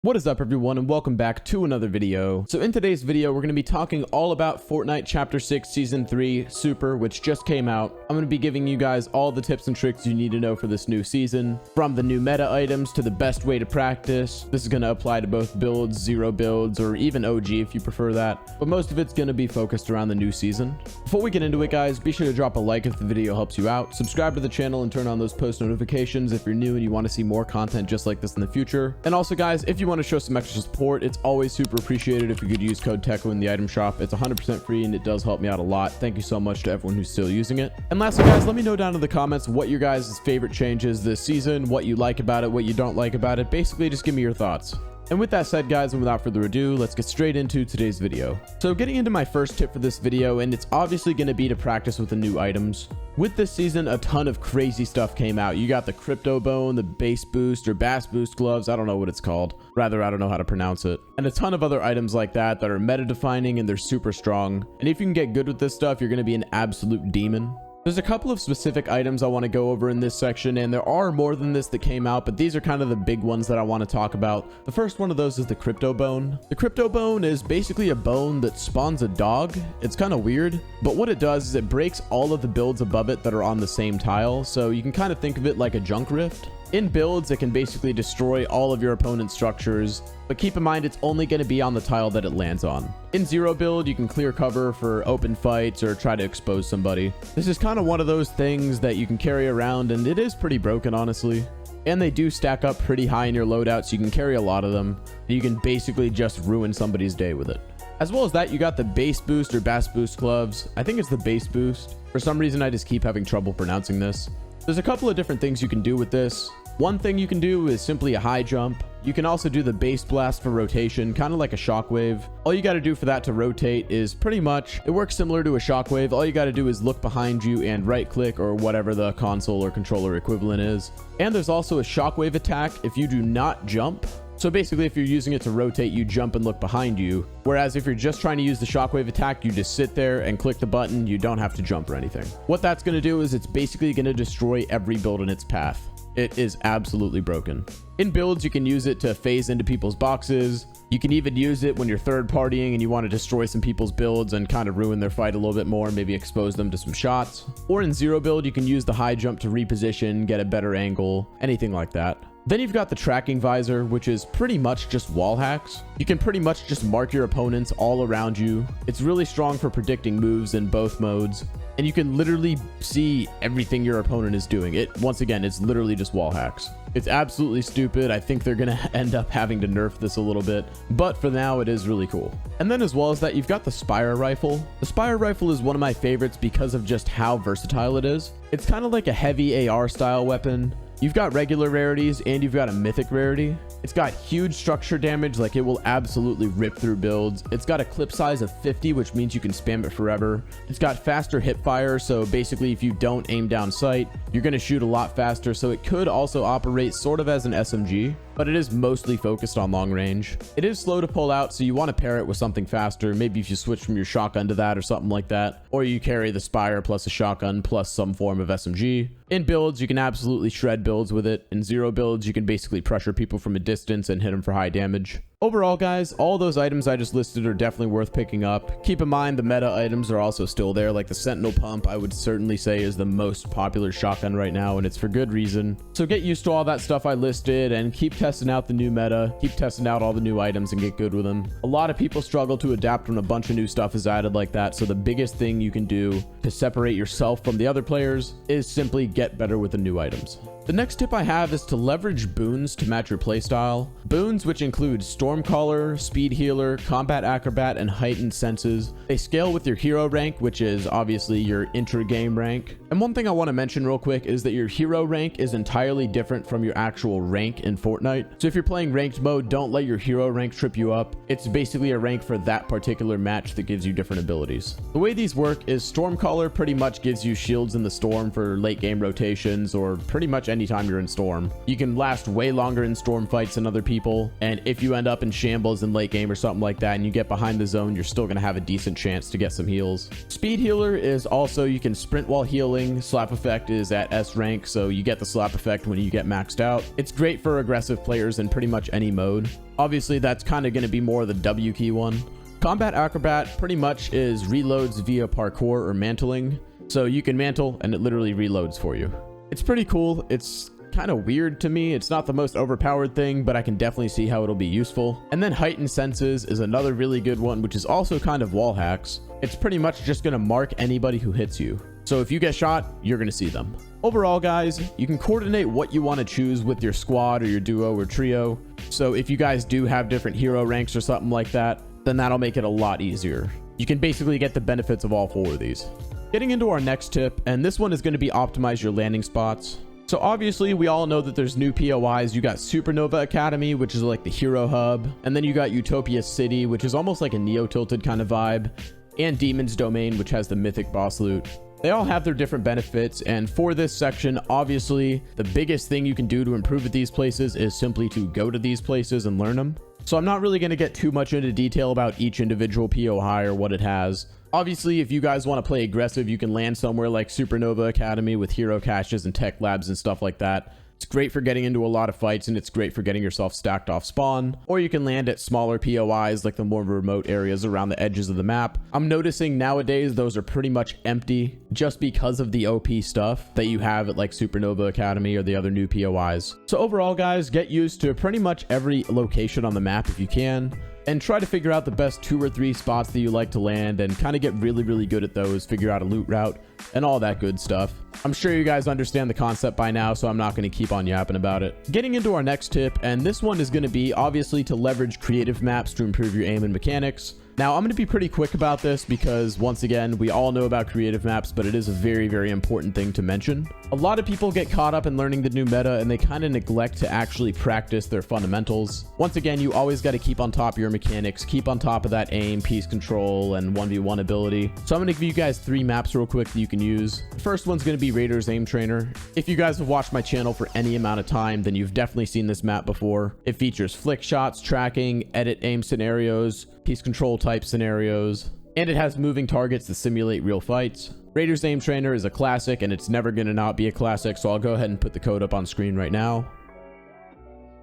What is up, everyone, and welcome back to another video. So in today's video, we're going to be talking all about Fortnite Chapter 6 Season 3 Super, which just came out. I'm going to be giving you guys all the tips and tricks you need to know for this new season, from the new meta items to the best way to practice. This is going to apply to both builds, zero builds, or even OG if you prefer that, but most of it's going to be focused around the new season. Before we get into it, guys, be sure to drop a like if the video helps you out, subscribe to the channel, and turn on those post notifications if you're new and you want to see more content just like this in the future. And also, guys, if you want to show some extra support, it's always super appreciated if you could use code Teckoh in the item shop. It's 100% free and it does help me out a lot. Thank you so much to everyone who's still using it. And lastly, guys, let me know down in the comments what your guys' favorite changes this season, what you like about it, what you don't like about it. Basically, just give me your thoughts. And with that said, guys, and without further ado, let's get straight into today's video. So getting into my first tip for this video, and it's obviously going to be to practice with the new items. With this season, a ton of crazy stuff came out. You got the crypto bone, the base boost or bass boost gloves. I don't know what it's called. Rather, I don't know how to pronounce it. And a ton of other items like that are meta defining and they're super strong. And if you can get good with this stuff, you're going to be an absolute demon. There's a couple of specific items I want to go over in this section, and there are more than this that came out, but these are kind of the big ones that I want to talk about. The first one of those is the crypto bone. The crypto bone is basically a bone that spawns a dog. It's kind of weird, but what it does is it breaks all of the builds above it that are on the same tile, so you can kind of think of it like a junk rift. In builds, it can basically destroy all of your opponent's structures, but keep in mind it's only going to be on the tile that it lands on. In zero build, you can clear cover for open fights or try to expose somebody. This is kind of one of those things that you can carry around, and it is pretty broken, honestly. And they do stack up pretty high in your loadout, so you can carry a lot of them, and you can basically just ruin somebody's day with it. As well as that, you got the base boost or bass boost gloves. I think it's the base boost. For some reason, I just keep having trouble pronouncing this. There's a couple of different things you can do with this. One thing you can do is simply a high jump. You can also do the base blast for rotation, kind of like a shockwave. All you got to do for that to rotate is pretty much, it works similar to a shockwave. All you got to do is look behind you and right click or whatever the console or controller equivalent is. And there's also a shockwave attack if you do not jump. So basically, if you're using it to rotate, you jump and look behind you. Whereas if you're just trying to use the shockwave attack, you just sit there and click the button. You don't have to jump or anything. What that's going to do is it's basically going to destroy every build in its path. It is absolutely broken. In builds, you can use it to phase into people's boxes. You can even use it when you're third partying and you want to destroy some people's builds and kind of ruin their fight a little bit more, maybe expose them to some shots. Or in zero build, you can use the high jump to reposition, get a better angle, anything like that. Then you've got the tracking visor, which is pretty much just wall hacks. You can pretty much just mark your opponents all around you. It's really strong for predicting moves in both modes, and you can literally see everything your opponent is doing. Once again, it's literally just wall hacks. It's absolutely stupid. I think they're gonna end up having to nerf this a little bit, but for now it is really cool. And then as well as that, you've got the Spire rifle. The Spire rifle is one of my favorites because of just how versatile it is. It's kind of like a heavy AR style weapon. You've got regular rarities and you've got a mythic rarity. It's got huge structure damage, like it will absolutely rip through builds. It's got a clip size of 50, which means you can spam it forever. It's got faster hip fire, so basically if you don't aim down sight, you're going to shoot a lot faster, so it could also operate sort of as an SMG, but it is mostly focused on long range. It is slow to pull out, so you want to pair it with something faster. Maybe if you switch from your shotgun to that or something like that, or you carry the Spire plus a shotgun plus some form of SMG. In builds, you can absolutely shred builds with it. In zero builds, you can basically pressure people from a distance and hit them for high damage. Overall, guys, all those items I just listed are definitely worth picking up. Keep in mind the meta items are also still there, like the Sentinel Pump I would certainly say is the most popular shotgun right now, and it's for good reason. So get used to all that stuff I listed and keep testing out the new meta, keep testing out all the new items and get good with them. A lot of people struggle to adapt when a bunch of new stuff is added like that, so the biggest thing you can do to separate yourself from the other players is simply get better with the new items. The next tip I have is to leverage boons to match your playstyle. Boons, which include Stormcaller, Speed Healer, Combat Acrobat, and Heightened Senses. They scale with your hero rank, which is obviously your intra-game rank. And one thing I want to mention real quick is that your hero rank is entirely different from your actual rank in Fortnite. So if you're playing ranked mode, don't let your hero rank trip you up. It's basically a rank for that particular match that gives you different abilities. The way these work is Stormcaller pretty much gives you shields in the storm for late game rotations or pretty much anytime you're in Storm. You can last way longer in Storm fights than other people, and if you end up in shambles in late game or something like that and you get behind the zone, you're still going to have a decent chance to get some heals. Speed healer is also, you can sprint while healing. Slap effect is at S rank, so you get the slap effect when you get maxed out. It's great for aggressive players in pretty much any mode. Obviously, that's kind of going to be more the W key one. Combat acrobat pretty much is reloads via parkour or mantling. So you can mantle and it literally reloads for you. It's pretty cool. It's kind of weird to me. It's not the most overpowered thing, but I can definitely see how it'll be useful. And then heightened senses is another really good one, which is also kind of wall hacks. It's pretty much just going to mark anybody who hits you. So if you get shot, you're going to see them. Overall, guys, you can coordinate what you want to choose with your squad or your duo or trio. So if you guys do have different hero ranks or something like that, then that'll make it a lot easier. You can basically get the benefits of all 4 of these. Getting into our next tip, and this one is going to be optimize your landing spots. So obviously we all know that there's new POIs. You got Supernova Academy, which is like the hero hub, and then you got Utopia City, which is almost like a Neo Tilted kind of vibe, and Demon's Domain, which has the mythic boss loot. They all have their different benefits, and for this section, obviously the biggest thing you can do to improve at these places is simply to go to these places and learn them. So I'm not really going to get too much into detail about each individual POI or what it has. Obviously, if you guys want to play aggressive, you can land somewhere like Supernova Academy with hero caches and tech labs and stuff like that. It's great for getting into a lot of fights, and it's great for getting yourself stacked off spawn. Or you can land at smaller POIs like the more remote areas around the edges of the map. I'm noticing nowadays those are pretty much empty just because of the OP stuff that you have at like Supernova Academy or the other new POIs. So overall, guys, get used to pretty much every location on the map if you can, and try to figure out the best 2 or 3 spots that you like to land and kind of get really good at those, figure out a loot route and all that good stuff. I'm sure you guys understand the concept by now, so I'm not going to keep on yapping about it. Getting into our next tip, and this one is going to be obviously to leverage creative maps to improve your aim and mechanics. Now, I'm going to be pretty quick about this because, once again, we all know about creative maps, but it is a very important thing to mention. A lot of people get caught up in learning the new meta, and they kind of neglect to actually practice their fundamentals. Once again, you always got to keep on top of your mechanics, keep on top of that aim, piece control, and 1v1 ability. So I'm going to give you guys 3 maps real quick that you can use. The first one's going to be Raider's Aim Trainer. If you guys have watched my channel for any amount of time, then you've definitely seen this map before. It features flick shots, tracking, edit aim scenarios, piece control type scenarios, and it has moving targets to simulate real fights. Raider's Aim Trainer is a classic, and it's never going to not be a classic, so I'll go ahead and put the code up on screen right now.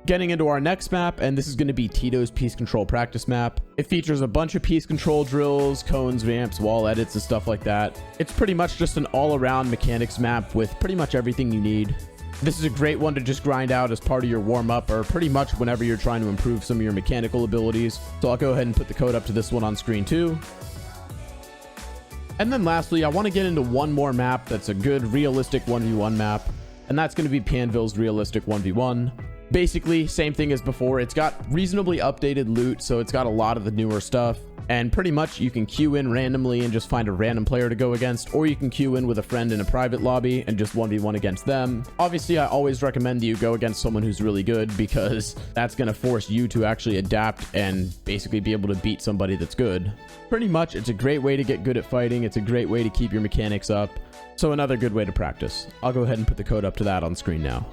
Getting into our next map, and this is going to be Tito's Piece Control Practice Map. It features a bunch of piece control drills, cones, ramps, wall edits, and stuff like that. It's pretty much just an all-around mechanics map with pretty much everything you need. This is a great one to just grind out as part of your warm-up, or pretty much whenever you're trying to improve some of your mechanical abilities. So I'll go ahead and put the code up to this one on screen too. And then lastly, I want to get into one more map that's a good realistic 1v1 map, and that's going to be Panville's Realistic 1v1. Basically, same thing as before. It's got reasonably updated loot, so it's got a lot of the newer stuff. And pretty much you can queue in randomly and just find a random player to go against, or you can queue in with a friend in a private lobby and just 1v1 against them. Obviously, I always recommend that you go against someone who's really good, because that's going to force you to actually adapt and basically be able to beat somebody that's good. Pretty much, it's a great way to get good at fighting. It's a great way to keep your mechanics up. So another good way to practice. I'll go ahead and put the code up to that on screen now.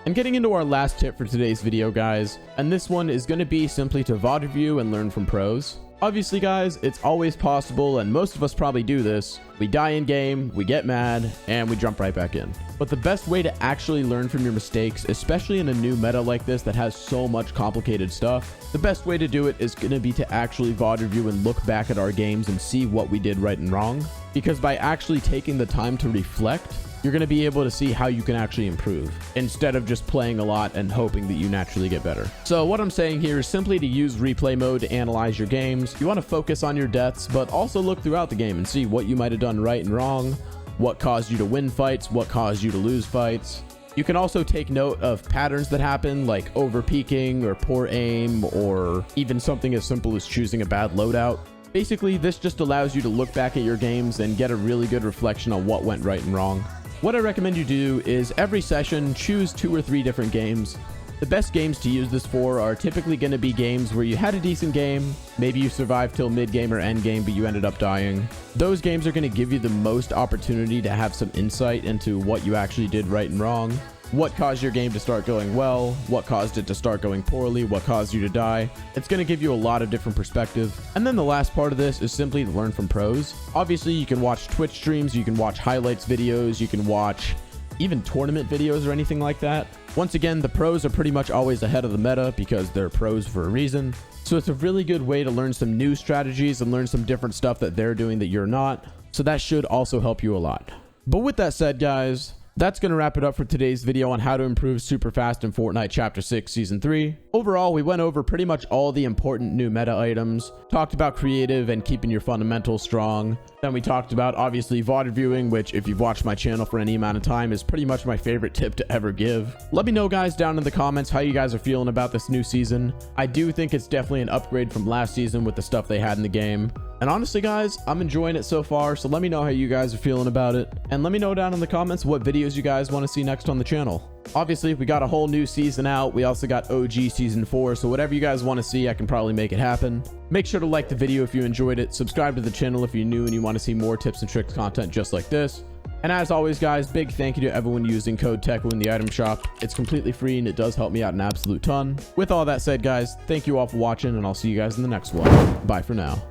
And getting into our last tip for today's video, guys, and this one is going to be simply to VOD review and learn from pros. Obviously, guys, it's always possible, and most of us probably do this. We die in game, we get mad, and we jump right back in. But the best way to actually learn from your mistakes, especially in a new meta like this that has so much complicated stuff, the best way to do it is going to be to actually VOD review and look back at our games and see what we did right and wrong. Because by actually taking the time to reflect, you're going to be able to see how you can actually improve, instead of just playing a lot and hoping that you naturally get better. So what I'm saying here is simply to use replay mode to analyze your games. You want to focus on your deaths, but also look throughout the game and see what you might have done right and wrong, what caused you to win fights, what caused you to lose fights. You can also take note of patterns that happen, like over peaking or poor aim, or even something as simple as choosing a bad loadout. Basically, this just allows you to look back at your games and get a really good reflection on what went right and wrong. What I recommend you do is every session choose 2 or 3 different games. The best games to use this for are typically going to be games where you had a decent game, maybe you survived till mid-game or end-game, but you ended up dying. Those games are going to give you the most opportunity to have some insight into what you actually did right and wrong. what caused your game to start going well, what caused it to start going poorly, what caused you to die. It's going to give you a lot of different perspective. And then the last part of this is simply to learn from pros. Obviously, you can watch Twitch streams, you can watch highlights videos, you can watch even tournament videos or anything like that. Once again, the pros are pretty much always ahead of the meta because they're pros for a reason. So it's a really good way to learn some new strategies and learn some different stuff that they're doing that you're not. So that should also help you a lot. But with that said, guys, that's going to wrap it up for today's video on how to improve super fast in Fortnite Chapter 6 Season 3. Overall, we went over pretty much all the important new meta items, talked about creative and keeping your fundamentals strong. Then we talked about, obviously, VOD reviewing, which if you've watched my channel for any amount of time is pretty much my favorite tip to ever give. Let me know, guys, down in the comments how you guys are feeling about this new season. I do think it's definitely an upgrade from last season with the stuff they had in the game. And honestly, guys, I'm enjoying it so far, so let me know how you guys are feeling about it. And let me know down in the comments what videos you guys want to see next on the channel. Obviously, we got a whole new season out. We also got OG Season 4, so whatever you guys want to see, I can probably make it happen. Make sure to like the video if you enjoyed it. Subscribe to the channel if you're new and you want to see more tips and tricks content just like this. And as always, guys, big thank you to everyone using code Teckoh in the item shop. It's completely free and it does help me out an absolute ton. With all that said, guys, thank you all for watching and I'll see you guys in the next one. Bye for now.